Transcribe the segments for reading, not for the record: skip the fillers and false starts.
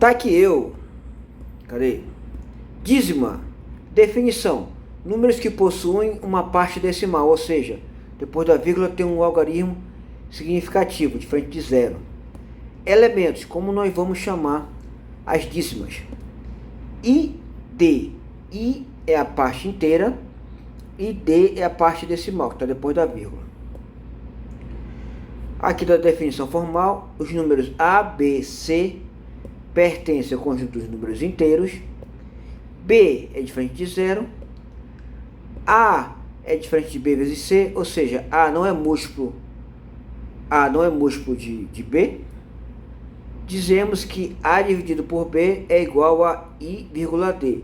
Tá aqui eu. Cadê? Dízima. Definição. Números que possuem uma parte decimal, ou seja, depois da vírgula tem um algarismo significativo, diferente de zero. Elementos, como nós vamos chamar as dízimas. I, D. I é a parte inteira e D é a parte decimal, que está depois da vírgula. Aqui da definição formal, os números A, B, C pertencem ao conjunto dos números inteiros. B é diferente de zero. A é diferente de B vezes C, ou seja, A não é múltiplo de B. Dizemos que A dividido por B é igual a I, D,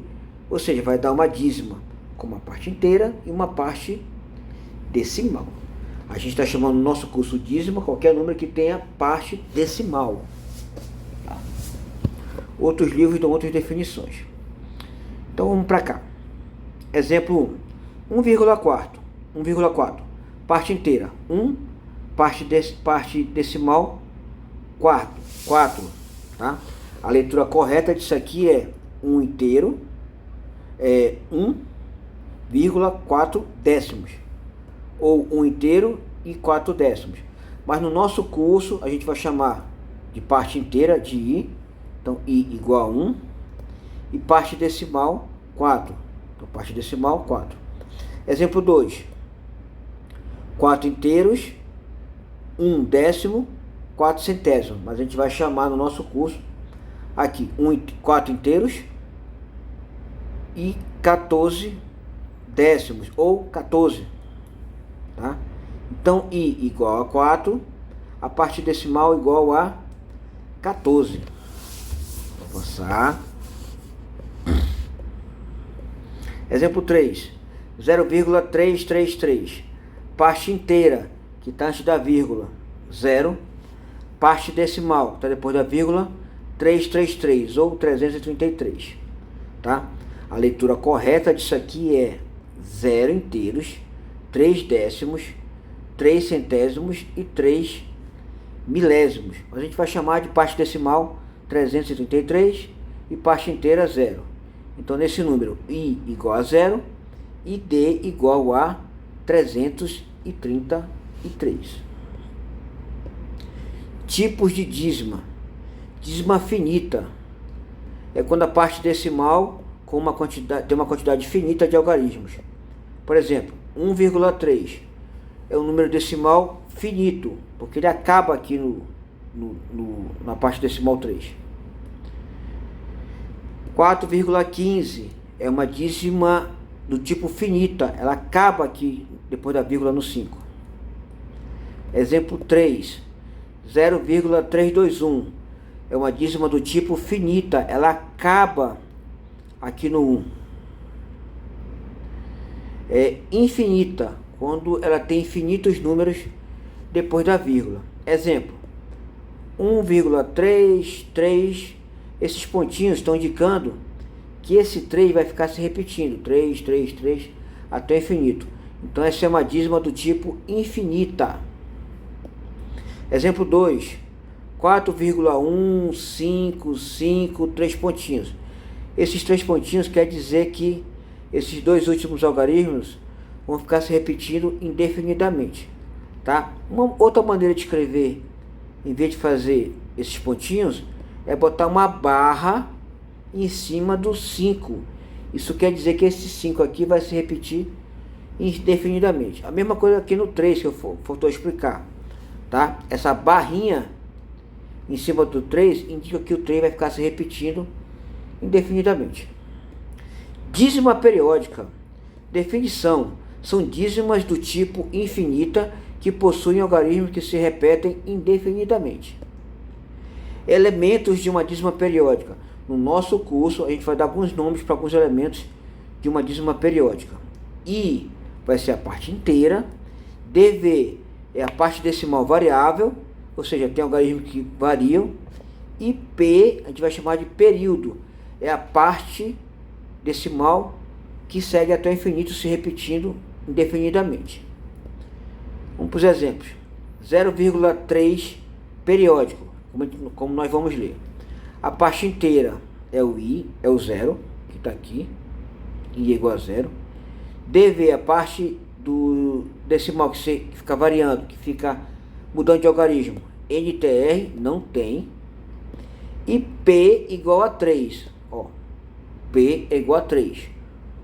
ou seja, vai dar uma dízima com uma parte inteira e uma parte decimal. A gente está chamando no nosso curso dízima qualquer número que tenha parte decimal. Tá? Outros livros dão outras definições. Então vamos para cá. Exemplo 1. 1,4. Parte inteira. 1. Parte decimal. 4. Tá? A leitura correta disso aqui é 1 inteiro. 1,4 décimos. Ou 1 inteiro e 4 décimos. Mas no nosso curso a gente vai chamar de parte inteira de I. Então I igual a 1. E parte decimal 4. Então parte decimal 4. Exemplo 2. 4 inteiros, 1 décimo, 4 centésimos. Mas a gente vai chamar no nosso curso aqui 4 inteiros e 14 décimos, ou 14. Tá? Então I igual a 4, a parte decimal igual a 14. Vou passar. Exemplo 3. 0,333. Parte inteira, que está antes da vírgula, 0. Parte decimal, que está depois da vírgula, 333 ou 333. Tá? A leitura correta disso aqui é 0 inteiros, 3 décimos, 3 centésimos e 3 milésimos. A gente vai chamar de parte decimal 333 e parte inteira 0. Então nesse número I igual a 0 e D igual a 333. Tipos de dízima. Dízima finita é quando a parte decimal tem uma quantidade finita de algarismos. Por exemplo, 1,3 é um número decimal finito, porque ele acaba aqui na parte decimal 3. 4,15 é uma dízima do tipo finita, ela acaba aqui depois da vírgula no 5. Exemplo 3, 0,321 é uma dízima do tipo finita, ela acaba aqui no 1. É infinita, quando ela tem infinitos números depois da vírgula. Exemplo, 1,33, esses pontinhos estão indicando que esse 3 vai ficar se repetindo, 3, 3, 3, até o infinito. Então essa é uma dízima do tipo infinita. Exemplo 2, 4,155, 3 pontinhos. Esses 3 pontinhos quer dizer que esses dois últimos algarismos vão ficar se repetindo indefinidamente. Tá? Uma outra maneira de escrever, em vez de fazer esses pontinhos, é botar uma barra em cima do 5. Isso quer dizer que esse 5 aqui vai se repetir indefinidamente. A mesma coisa aqui no 3 que eu faltou explicar. Tá? Essa barrinha em cima do 3 indica que o 3 vai ficar se repetindo indefinidamente. Dízima periódica. Definição: são dízimas do tipo infinita que possuem algarismos que se repetem indefinidamente. Elementos de uma dízima periódica. No nosso curso a gente vai dar alguns nomes para alguns elementos de uma dízima periódica. I vai ser a parte inteira, DV é a parte decimal variável, ou seja, tem algarismos que variam, e P a gente vai chamar de período, é a parte decimal que segue até o infinito se repetindo indefinidamente. Vamos para os exemplos. 0,3 periódico, como nós vamos ler. A parte inteira é o I, é o zero, que está aqui, I é igual a zero. DV é a parte do decimal que fica variando, que fica mudando de algarismo. NTR não tem. E P igual a 3. Ó, P é igual a 3.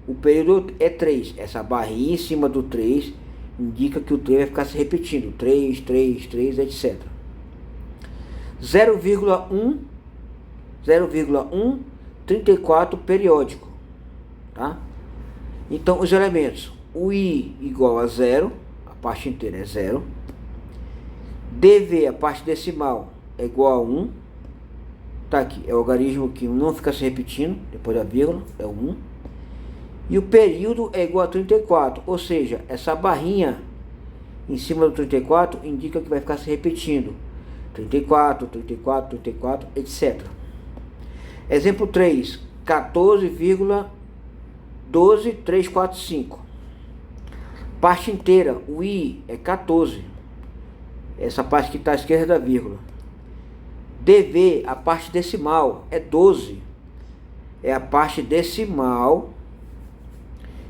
O período é 3. Essa barrinha em cima do 3 indica que o 3 vai ficar se repetindo. 3, 3, 3, etc. 0,1, 34 periódico. Tá? Então, os elementos. O I igual a 0. A parte inteira é 0. DV, a parte decimal, é igual a 1. Tá aqui, é o algarismo que não fica se repetindo, depois da vírgula, é o 1. E o período é igual a 34, ou seja, essa barrinha em cima do 34 indica que vai ficar se repetindo. 34, 34, 34, etc. Exemplo 3, 14,12345. Parte inteira, o I é 14. Essa parte que está à esquerda da vírgula. DV, a parte decimal, é 12. É a parte decimal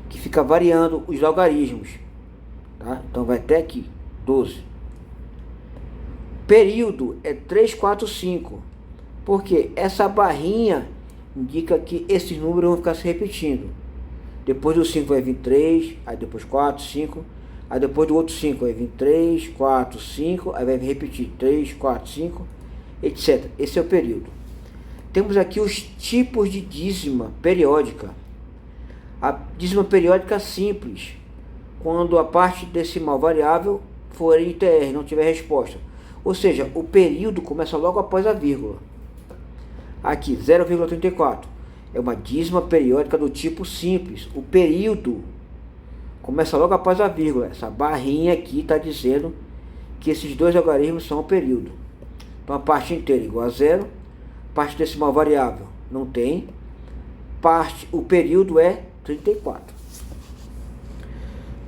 que fica variando os logaritmos. Tá? Então vai até aqui, 12. Período é 345. Porque essa barrinha indica que esses números vão ficar se repetindo. Depois do 5 vai vir 3, aí depois 4, 5. Aí depois do outro 5 vai vir 3, 4, 5. Aí vai repetir 3, 4, 5, etc. Esse é o período. Temos aqui os tipos de dízima periódica. A dízima periódica simples, quando a parte decimal variável for NTR, não tiver resposta. Ou seja, o período começa logo após a vírgula. Aqui, 0,34. É uma dízima periódica do tipo simples. O período começa logo após a vírgula. Essa barrinha aqui está dizendo que esses dois algarismos são o período. Então a parte inteira é igual a 0. Parte decimal variável não tem. O período é 34.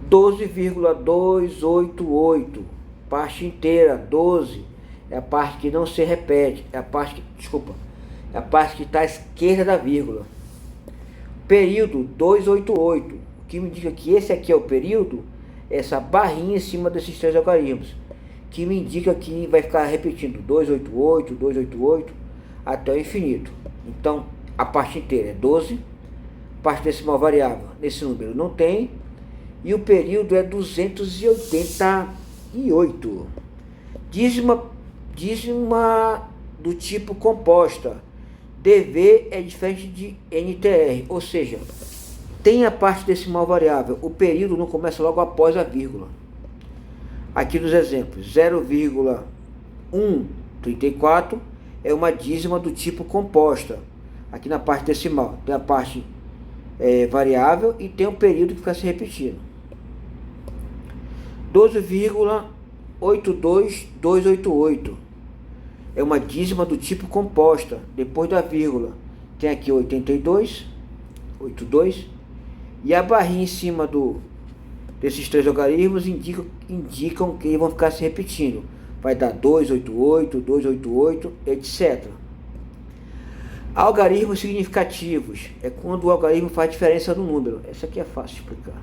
12,288. Parte inteira, 12. É a parte que não se repete. É a parte que está à esquerda da vírgula. Período 288. O que me indica que esse aqui é o período, essa barrinha em cima desses três algarismos, que me indica que vai ficar repetindo 288, 288 até o infinito. Então a parte inteira é 12, parte decimal variável nesse número não tem, e o período é 288. Dízima do tipo composta. DV é diferente de NTR, ou seja, tem a parte decimal variável, o período não começa logo após a vírgula. Aqui nos exemplos, 0,134 é uma dízima do tipo composta. Aqui na parte decimal tem a parte variável e tem um período que fica se repetindo. 12,82288 é uma dízima do tipo composta. Depois da vírgula tem aqui 82, e a barrinha em cima desses três algarismos indicam que vão ficar se repetindo. Vai dar 288, 288, etc. Algarismos significativos é quando o algarismo faz diferença no número. Essa aqui é fácil de explicar.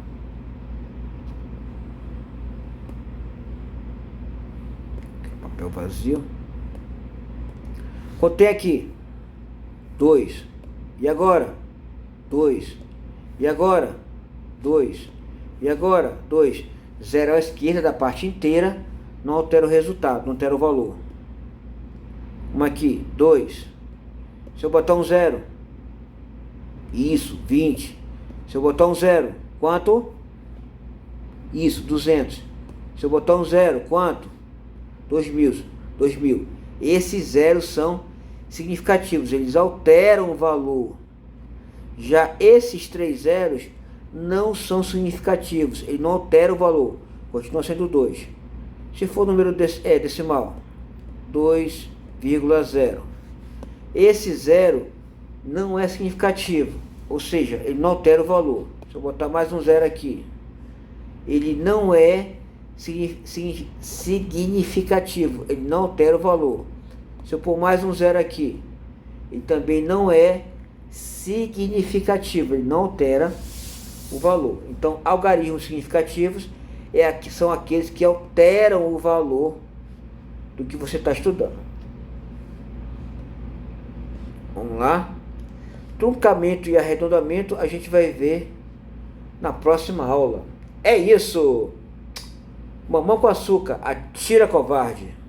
Papel vazio. Contei aqui 2. E agora? 2. E agora? 2. E agora? 2. 0 à esquerda da parte inteira, não altera o resultado, não altera o valor. Uma aqui, 2. Se eu botar um 0, isso, 20. Se eu botar um 0, quanto? Isso, 200. Se eu botar um 0, quanto? 2000. Esses zeros são significativos, eles alteram o valor. Já esses três zeros não são significativos, ele não altera o valor, continua sendo 2. Se for número decimal, 2,0. Esse zero não é significativo, ou seja, ele não altera o valor. Se eu botar mais um zero aqui, ele não é significativo, ele não altera o valor. Se eu pôr mais um zero aqui, e também não é significativo, ele não altera o valor. Então, algarismos significativos são aqueles que alteram o valor do que você está estudando. Vamos lá? Truncamento e arredondamento a gente vai ver na próxima aula. É isso! Mamão com açúcar, atira covarde!